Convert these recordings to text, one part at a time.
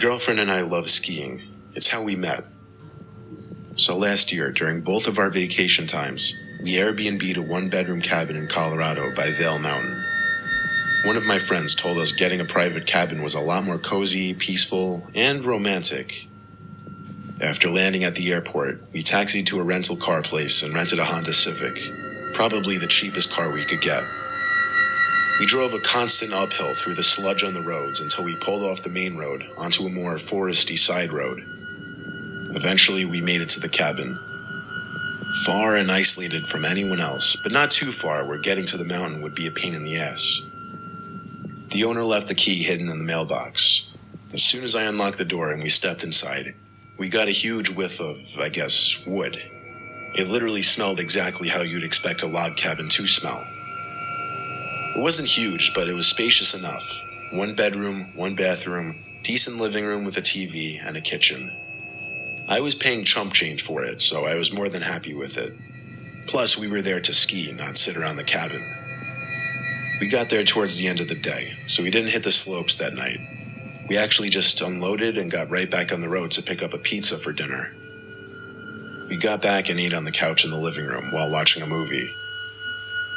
girlfriend and I love skiing. It's how we met. So last year, during both of our vacation times, we Airbnb'd a one-bedroom cabin in Colorado by Vail Mountain. One of my friends told us getting a private cabin was a lot more cozy, peaceful, and romantic. After landing at the airport, we taxied to a rental car place and rented a Honda Civic, probably the cheapest car we could get. We drove a constant uphill through the sludge on the roads until we pulled off the main road onto a more foresty side road. Eventually, we made it to the cabin. Far and isolated from anyone else, but not too far where getting to the mountain would be a pain in the ass. The owner left the key hidden in the mailbox. As soon as I unlocked the door and we stepped inside, we got a huge whiff of, wood. It literally smelled exactly how you'd expect a log cabin to smell. It wasn't huge, but it was spacious enough. One bedroom, one bathroom, decent living room with a TV and a kitchen. I was paying chump change for it, so I was more than happy with it. Plus, we were there to ski, not sit around the cabin. We got there towards the end of the day, so we didn't hit the slopes that night. We actually just unloaded and got right back on the road to pick up a pizza for dinner. We got back and ate on the couch in the living room while watching a movie.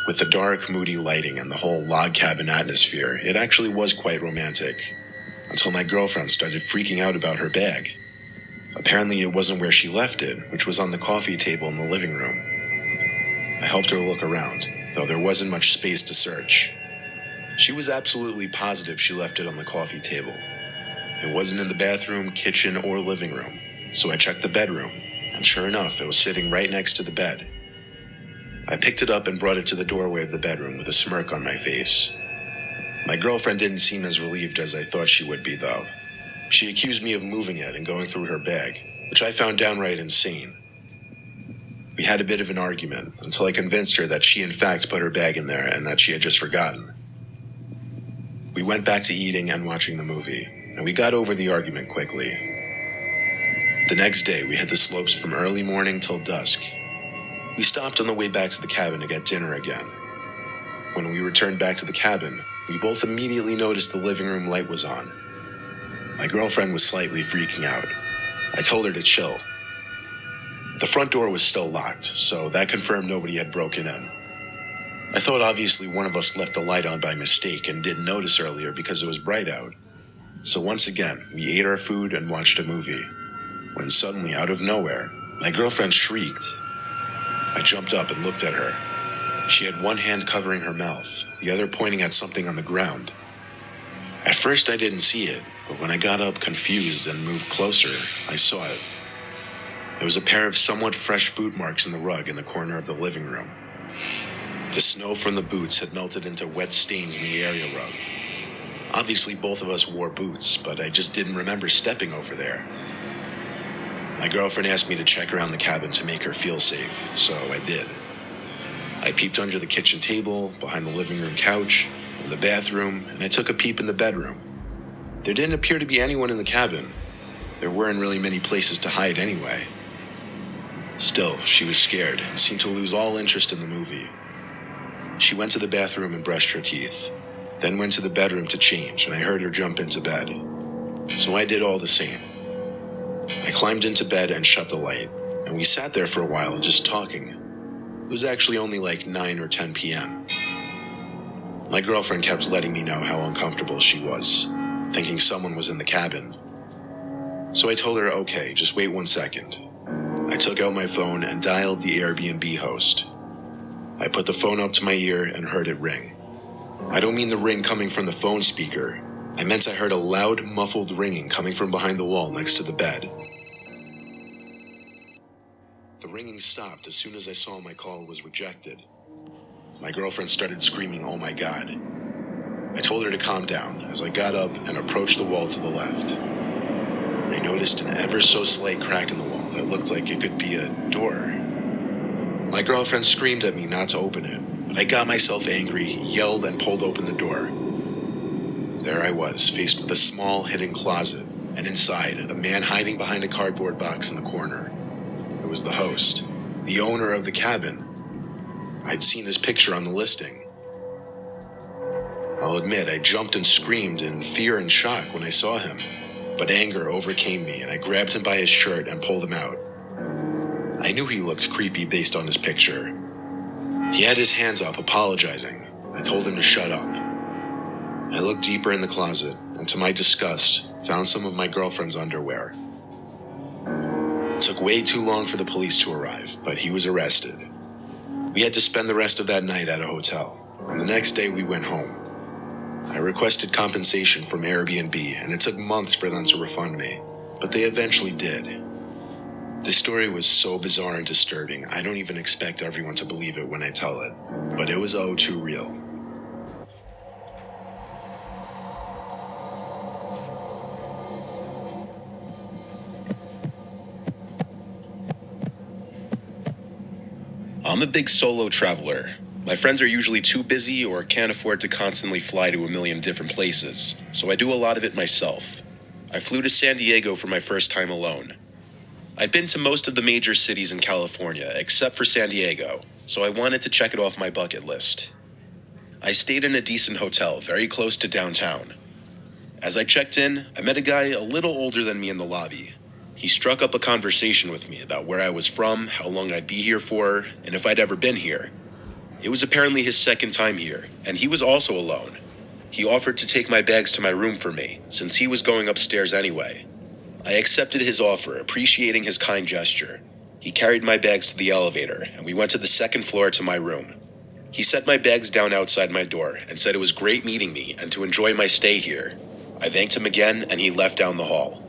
With the dark, moody lighting and the whole log cabin atmosphere, it actually was quite romantic. Until my girlfriend started freaking out about her bag. Apparently it wasn't where she left it, which was on the coffee table in the living room. I helped her look around, though there wasn't much space to search. She was absolutely positive she left it on the coffee table. It wasn't in the bathroom, kitchen, or living room, so I checked the bedroom, and sure enough, it was sitting right next to the bed. I picked it up and brought it to the doorway of the bedroom with a smirk on my face. My girlfriend didn't seem as relieved as I thought she would be, though. She accused me of moving it and going through her bag, which I found downright insane. We had a bit of an argument until I convinced her that she in fact put her bag in there and that she had just forgotten. We went back to eating and watching the movie, and we got over the argument quickly. The next day, we hit the slopes from early morning till dusk. We stopped on the way back to the cabin to get dinner again. When we returned back to the cabin, we both immediately noticed the living room light was on. My girlfriend was slightly freaking out. I told her to chill. The front door was still locked, so that confirmed nobody had broken in. I thought obviously one of us left the light on by mistake and didn't notice earlier because it was bright out. So once again, we ate our food and watched a movie. When suddenly, out of nowhere, my girlfriend shrieked. I jumped up and looked at her. She had one hand covering her mouth, the other pointing at something on the ground. At first I didn't see it, but when I got up confused and moved closer, I saw it. It was a pair of somewhat fresh boot marks in the rug in the corner of the living room. The snow from the boots had melted into wet stains in the area rug. Obviously both of us wore boots, but I just didn't remember stepping over there. My girlfriend asked me to check around the cabin to make her feel safe, so I did. I peeped under the kitchen table, behind the living room couch, in the bathroom, and I took a peep in the bedroom. There didn't appear to be anyone in the cabin. There weren't really many places to hide anyway. Still, she was scared and seemed to lose all interest in the movie. She went to the bathroom and brushed her teeth, then went to the bedroom to change, and I heard her jump into bed. So I did all the same. I climbed into bed and shut the light, and we sat there for a while just talking. It was actually only like 9 or 10 p.m. My girlfriend kept letting me know how uncomfortable she was, thinking someone was in the cabin. So I told her, okay, just wait 1 second. I took out my phone and dialed the Airbnb host. I put the phone up to my ear and heard it ring. I don't mean the ring coming from the phone speaker. I meant I heard a loud, muffled ringing coming from behind the wall next to the bed. The ringing stopped as soon as I saw my call was rejected. My girlfriend started screaming, "Oh my God." I told her to calm down as I got up and approached the wall to the left. I noticed an ever so slight crack in the wall that looked like it could be a door. My girlfriend screamed at me not to open it, but I got myself angry, yelled, and pulled open the door. There I was, faced with a small hidden closet, and inside, a man hiding behind a cardboard box in the corner. It was the host, the owner of the cabin. I'd seen his picture on the listing. I'll admit, I jumped and screamed in fear and shock when I saw him. But anger overcame me, and I grabbed him by his shirt and pulled him out. I knew he looked creepy based on his picture. He had his hands up, apologizing. I told him to shut up. I looked deeper in the closet, and to my disgust, found some of my girlfriend's underwear. It took way too long for the police to arrive, but he was arrested. We had to spend the rest of that night at a hotel, and the next day we went home. I requested compensation from Airbnb, and it took months for them to refund me, but they eventually did. This story was so bizarre and disturbing, I don't even expect everyone to believe it when I tell it, but it was too real. I'm a big solo traveler. My friends are usually too busy or can't afford to constantly fly to a million different places, so I do a lot of it myself. I flew to San Diego for my first time alone. I've been to most of the major cities in California, except for San Diego, so I wanted to check it off my bucket list. I stayed in a decent hotel very close to downtown. As I checked in, I met a guy a little older than me in the lobby. He struck up a conversation with me about where I was from, how long I'd be here for, and if I'd ever been here. It was apparently his second time here, and he was also alone. He offered to take my bags to my room for me, since he was going upstairs anyway. I accepted his offer, appreciating his kind gesture. He carried my bags to the elevator, and we went to the second floor to my room. He set my bags down outside my door and said it was great meeting me and to enjoy my stay here. I thanked him again, and he left down the hall.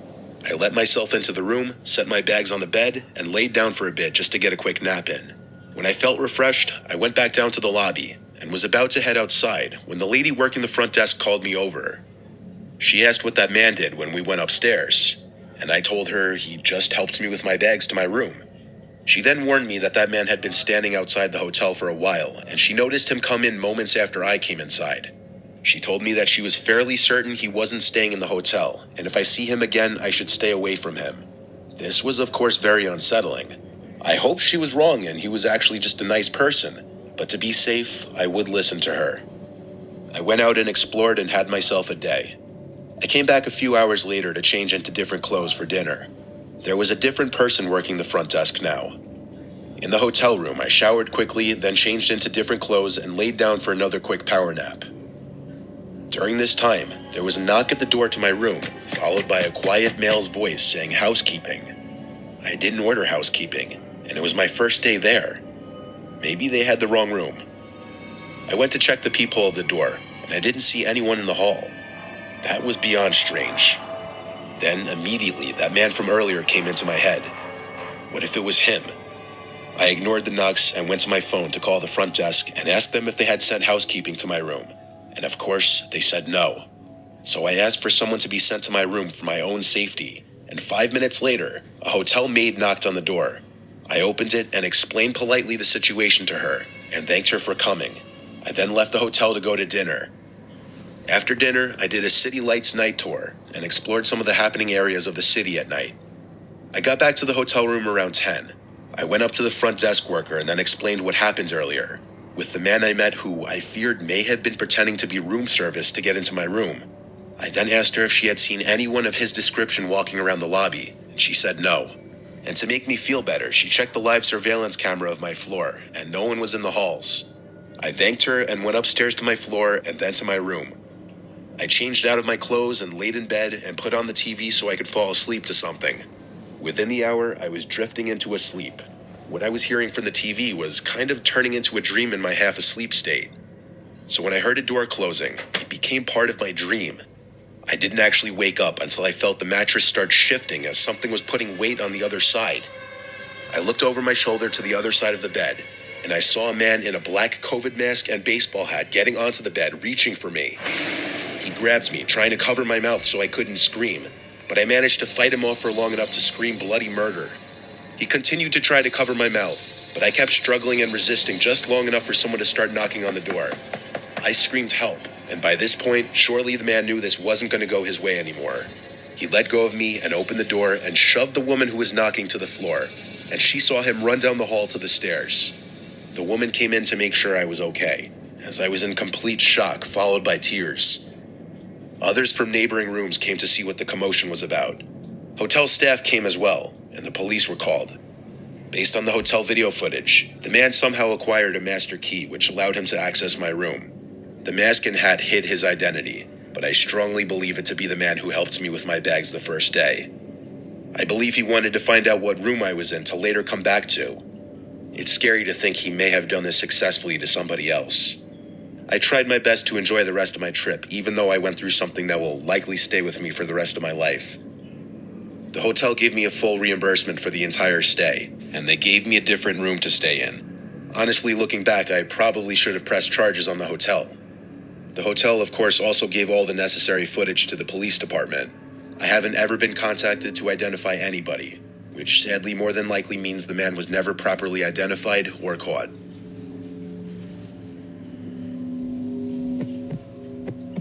I let myself into the room, set my bags on the bed, and laid down for a bit just to get a quick nap in. When I felt refreshed, I went back down to the lobby and was about to head outside when the lady working the front desk called me over. She asked what that man did when we went upstairs, and I told her he just helped me with my bags to my room. She then warned me that that man had been standing outside the hotel for a while, and she noticed him come in moments after I came inside. She told me that she was fairly certain he wasn't staying in the hotel, and if I see him again, I should stay away from him. This was, of course, very unsettling. I hoped she was wrong and he was actually just a nice person, but to be safe, I would listen to her. I went out and explored and had myself a day. I came back a few hours later to change into different clothes for dinner. There was a different person working the front desk now. In the hotel room, I showered quickly, then changed into different clothes and laid down for another quick power nap. During this time, there was a knock at the door to my room, followed by a quiet male's voice saying housekeeping. I didn't order housekeeping, and it was my first day there. Maybe they had the wrong room. I went to check the peephole of the door, and I didn't see anyone in the hall. That was beyond strange. Then, immediately, that man from earlier came into my head. What if it was him? I ignored the knocks and went to my phone to call the front desk and ask them if they had sent housekeeping to my room. And of course, they said no. So I asked for someone to be sent to my room for my own safety, and 5 minutes later, a hotel maid knocked on the door. I opened it and explained politely the situation to her, and thanked her for coming. I then left the hotel to go to dinner. After dinner, I did a city lights night tour, and explored some of the happening areas of the city at night. I got back to the hotel room around 10. I went up to the front desk worker and then explained what happened earlier, with the man I met who I feared may have been pretending to be room service to get into my room. I then asked her if she had seen anyone of his description walking around the lobby, and she said no. And to make me feel better, she checked the live surveillance camera of my floor, and no one was in the halls. I thanked her and went upstairs to my floor and then to my room. I changed out of my clothes and laid in bed and put on the TV so I could fall asleep to something. Within the hour, I was drifting into a sleep. What I was hearing from the TV was kind of turning into a dream in my half-asleep state. So when I heard a door closing, it became part of my dream. I didn't actually wake up until I felt the mattress start shifting as something was putting weight on the other side. I looked over my shoulder to the other side of the bed, and I saw a man in a black COVID mask and baseball hat getting onto the bed, reaching for me. He grabbed me, trying to cover my mouth so I couldn't scream, but I managed to fight him off for long enough to scream bloody murder. He continued to try to cover my mouth, but I kept struggling and resisting just long enough for someone to start knocking on the door. I screamed help, and by this point, surely the man knew this wasn't going to go his way anymore. He let go of me and opened the door and shoved the woman who was knocking to the floor, and she saw him run down the hall to the stairs. The woman came in to make sure I was okay, as I was in complete shock, followed by tears. Others from neighboring rooms came to see what the commotion was about. Hotel staff came as well, and the police were called. Based on the hotel video footage, the man somehow acquired a master key which allowed him to access my room. The mask and hat hid his identity, but I strongly believe it to be the man who helped me with my bags the first day. I believe he wanted to find out what room I was in to later come back to. It's scary to think he may have done this successfully to somebody else. I tried my best to enjoy the rest of my trip, even though I went through something that will likely stay with me for the rest of my life. The hotel gave me a full reimbursement for the entire stay, and they gave me a different room to stay in. Honestly, looking back, I probably should have pressed charges on the hotel. The hotel, of course, also gave all the necessary footage to the police department. I haven't ever been contacted to identify anybody, which sadly more than likely means the man was never properly identified or caught.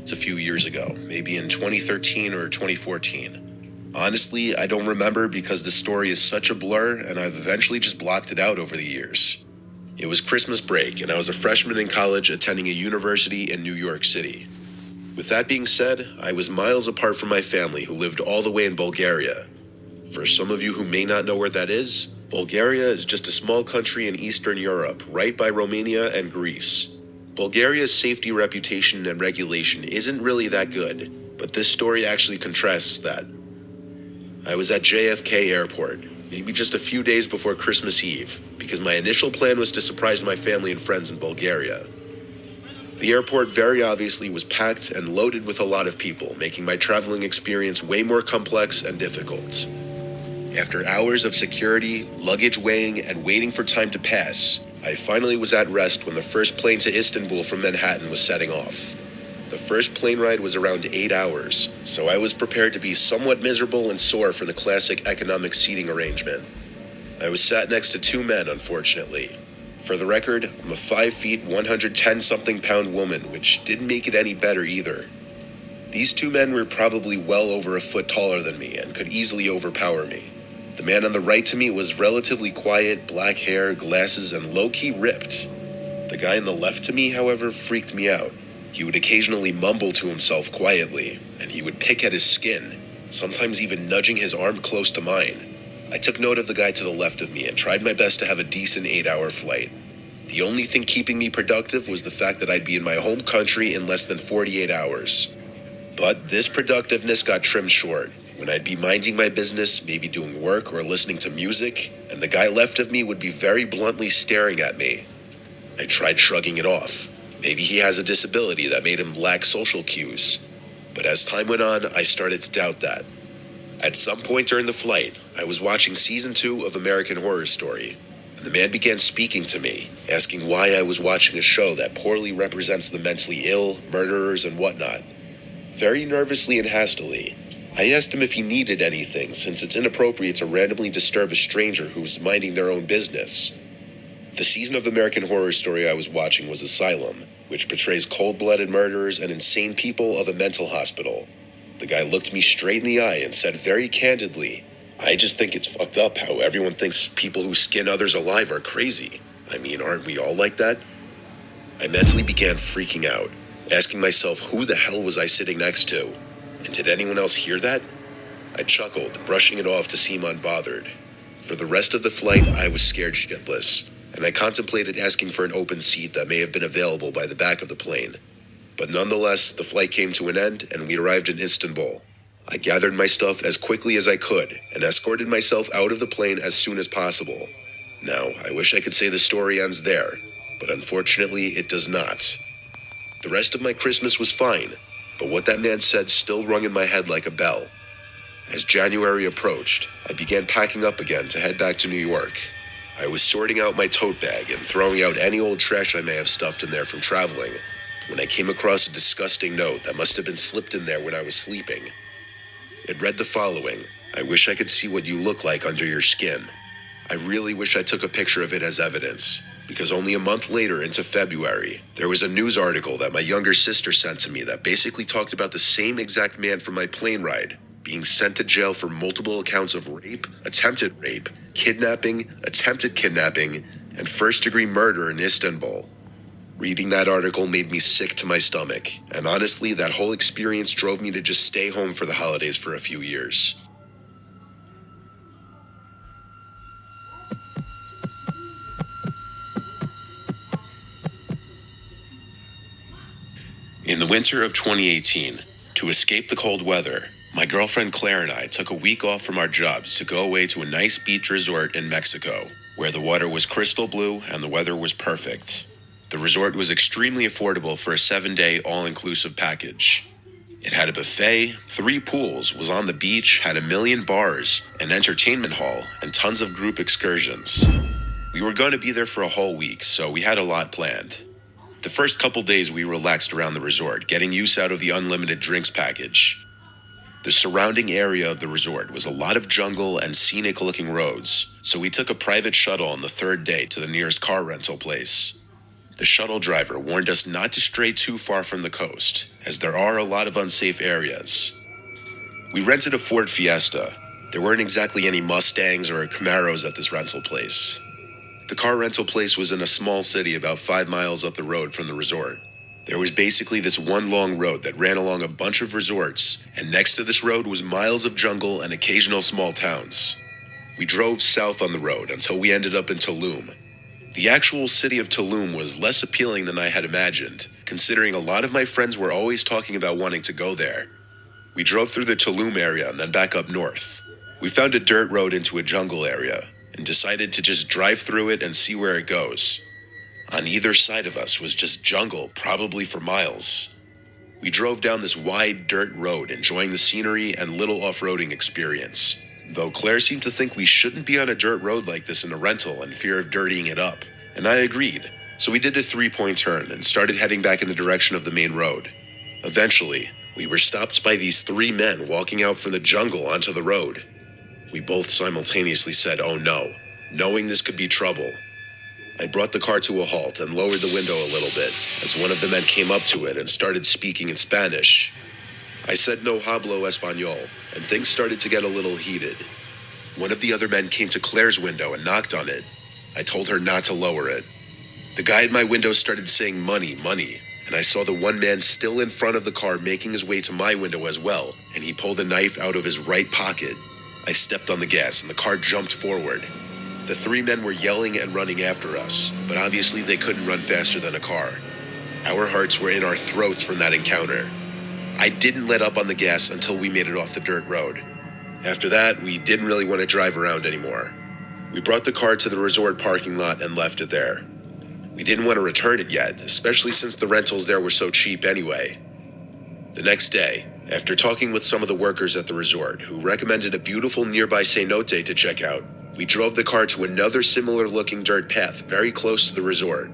It's a few years ago, maybe in 2013 or 2014. Honestly, I don't remember because the story is such a blur and I've eventually just blocked it out over the years. It was Christmas break and I was a freshman in college attending a university in New York City. With that being said, I was miles apart from my family who lived all the way in Bulgaria. For some of you who may not know where that is, Bulgaria is just a small country in Eastern Europe, right by Romania and Greece. Bulgaria's safety reputation and regulation isn't really that good, but this story actually contrasts that. I was at JFK Airport, maybe just a few days before Christmas Eve, because my initial plan was to surprise my family and friends in Bulgaria. The airport very obviously was packed and loaded with a lot of people, making my traveling experience way more complex and difficult. After hours of security, luggage weighing, and waiting for time to pass, I finally was at rest when the first plane to Istanbul from Manhattan was setting off. The first plane ride was around 8 hours, so I was prepared to be somewhat miserable and sore for the classic economic seating arrangement. I was sat next to two men, unfortunately. For the record, I'm a 5 feet, 110-something pound woman, which didn't make it any better either. These two men were probably well over a foot taller than me and could easily overpower me. The man on the right to me was relatively quiet, black hair, glasses, and low-key ripped. The guy on the left to me, however, freaked me out. He would occasionally mumble to himself quietly, and he would pick at his skin, sometimes even nudging his arm close to mine. I took note of the guy to the left of me and tried my best to have a decent 8-hour flight. The only thing keeping me productive was the fact that I'd be in my home country in less than 48 hours. But this productiveness got trimmed short, when I'd be minding my business, maybe doing work or listening to music, and the guy left of me would be very bluntly staring at me. I tried shrugging it off. Maybe he has a disability that made him lack social cues. But as time went on, I started to doubt that. At some point during the flight, I was watching season 2 of American Horror Story, and the man began speaking to me, asking why I was watching a show that poorly represents the mentally ill, murderers, and whatnot. Very nervously and hastily, I asked him if he needed anything, since it's inappropriate to randomly disturb a stranger who's minding their own business. The season of American Horror Story I was watching was Asylum, which portrays cold-blooded murderers and insane people of a mental hospital. The guy looked me straight in the eye and said very candidly, "I just think it's fucked up how everyone thinks people who skin others alive are crazy. I mean, aren't we all like that?" I mentally began freaking out, asking myself who the hell was I sitting next to? And did anyone else hear that? I chuckled, brushing it off to seem unbothered. For the rest of the flight, I was scared shitless, and I contemplated asking for an open seat that may have been available by the back of the plane. But nonetheless, the flight came to an end, and we arrived in Istanbul. I gathered my stuff as quickly as I could, and escorted myself out of the plane as soon as possible. Now, I wish I could say the story ends there, but unfortunately, it does not. The rest of my Christmas was fine, but what that man said still rung in my head like a bell. As January approached, I began packing up again to head back to New York. I was sorting out my tote bag and throwing out any old trash I may have stuffed in there from traveling, when I came across a disgusting note that must have been slipped in there when I was sleeping. It read the following: "I wish I could see what you look like under your skin. I really wish I took a picture of it as evidence, because only a month later into February, there was a news article that my younger sister sent to me that basically talked about the same exact man from my plane ride being sent to jail for multiple accounts of rape, kidnapping, attempted kidnapping, and first-degree murder in Istanbul. Reading that article made me sick to my stomach, and honestly, that whole experience drove me to just stay home for the holidays for a few years. In the winter of 2018, to escape the cold weather, my girlfriend Claire and I took a week off from our jobs to go away to a nice beach resort in Mexico, where the water was crystal blue and the weather was perfect. The resort was extremely affordable for a 7-day all-inclusive package. It had a buffet, 3 pools, was on the beach, had a million bars, an entertainment hall, and tons of group excursions. We were going to be there for a whole week, so we had a lot planned. The first couple days we relaxed around the resort, getting use out of the unlimited drinks package. The surrounding area of the resort was a lot of jungle and scenic-looking roads, so we took a private shuttle on the 3rd day to the nearest car rental place. The shuttle driver warned us not to stray too far from the coast, as there are a lot of unsafe areas. We rented a Ford Fiesta. There weren't exactly any Mustangs or Camaros at this rental place. The car rental place was in a small city about 5 miles up the road from the resort. There was basically this one long road that ran along a bunch of resorts, and next to this road was miles of jungle and occasional small towns. We drove south on the road until we ended up in Tulum. The actual city of Tulum was less appealing than I had imagined, considering a lot of my friends were always talking about wanting to go there. We drove through the Tulum area and then back up north. We found a dirt road into a jungle area, and decided to just drive through it and see where it goes. On either side of us was just jungle, probably for miles. We drove down this wide dirt road, enjoying the scenery and little off-roading experience, though Claire seemed to think we shouldn't be on a dirt road like this in a rental in fear of dirtying it up, and I agreed. So we did a 3-point turn and started heading back in the direction of the main road. Eventually, we were stopped by these 3 men walking out from the jungle onto the road. We both simultaneously said, "Oh no," knowing this could be trouble. I brought the car to a halt and lowered the window a little bit as one of the men came up to it and started speaking in Spanish. I said no hablo español, and things started to get a little heated. One of the other men came to Claire's window and knocked on it. I told her not to lower it. The guy at my window started saying money, money, and I saw the one man still in front of the car making his way to my window as well, and he pulled a knife out of his right pocket. I stepped on the gas and the car jumped forward. The 3 men were yelling and running after us, but obviously they couldn't run faster than a car. Our hearts were in our throats from that encounter. I didn't let up on the gas until we made it off the dirt road. After that, we didn't really want to drive around anymore. We brought the car to the resort parking lot and left it there. We didn't want to return it yet, especially since the rentals there were so cheap anyway. The next day, after talking with some of the workers at the resort, who recommended a beautiful nearby cenote to check out, we drove the car to another similar-looking dirt path very close to the resort.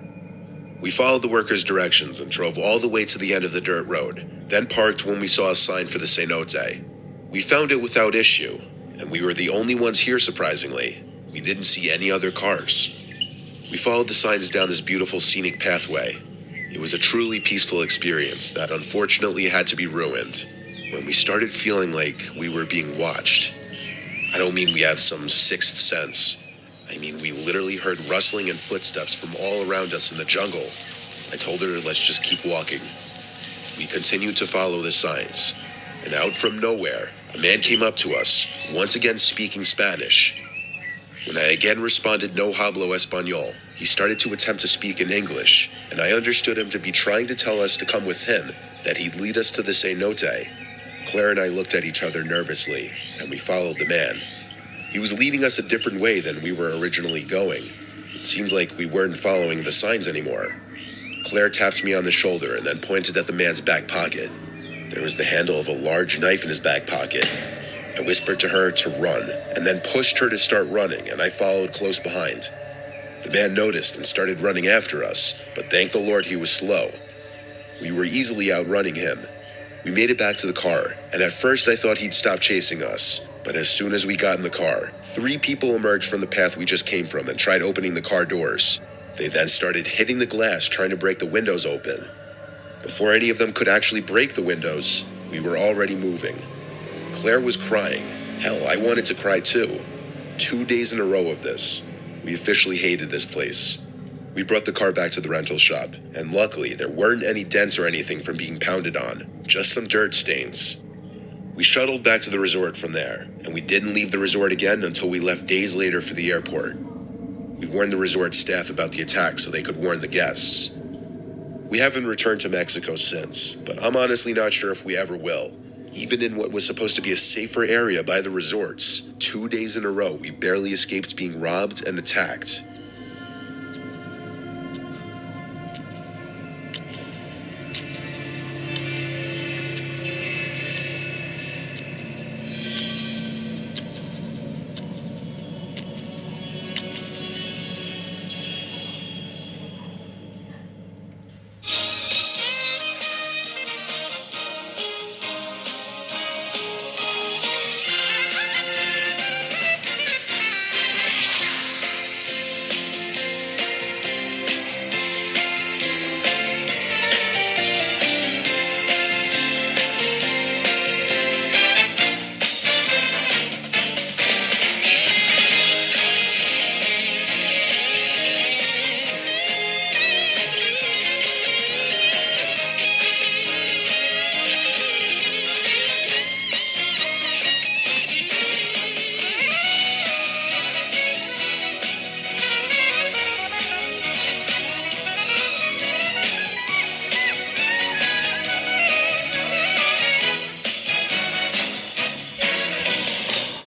We followed the workers' directions and drove all the way to the end of the dirt road, then parked when we saw a sign for the cenote. We found it without issue, and we were the only ones here surprisingly. We didn't see any other cars. We followed the signs down this beautiful scenic pathway. It was a truly peaceful experience that unfortunately had to be ruined when we started feeling like we were being watched. I don't mean we have some sixth sense. I mean we literally heard rustling and footsteps from all around us in the jungle. I told her let's just keep walking. We continued to follow the signs, and out from nowhere, a man came up to us, once again speaking Spanish. When I again responded no hablo español, he started to attempt to speak in English, and I understood him to be trying to tell us to come with him, that he'd lead us to the cenote. Claire and I looked at each other nervously, and we followed the man. He was leading us a different way than we were originally going. It seemed like we weren't following the signs anymore. Claire tapped me on the shoulder and then pointed at the man's back pocket. There was the handle of a large knife in his back pocket. I whispered to her to run, and then pushed her to start running, and I followed close behind. The man noticed and started running after us, but thank the Lord he was slow. We were easily outrunning him. We made it back to the car, and at first I thought he'd stop chasing us, but as soon as we got in the car, 3 people emerged from the path we just came from and tried opening the car doors. They then started hitting the glass, trying to break the windows open. Before any of them could actually break the windows, we were already moving. Claire was crying. Hell, I wanted to cry too. 2 days in a row of this. We officially hated this place. We brought the car back to the rental shop, and luckily there weren't any dents or anything from being pounded on, just some dirt stains. We shuttled back to the resort from there, and we didn't leave the resort again until we left days later for the airport. We warned the resort staff about the attack so they could warn the guests. We haven't returned to Mexico since, but I'm honestly not sure if we ever will. Even in what was supposed to be a safer area by the resorts, 2 days in a row we barely escaped being robbed and attacked.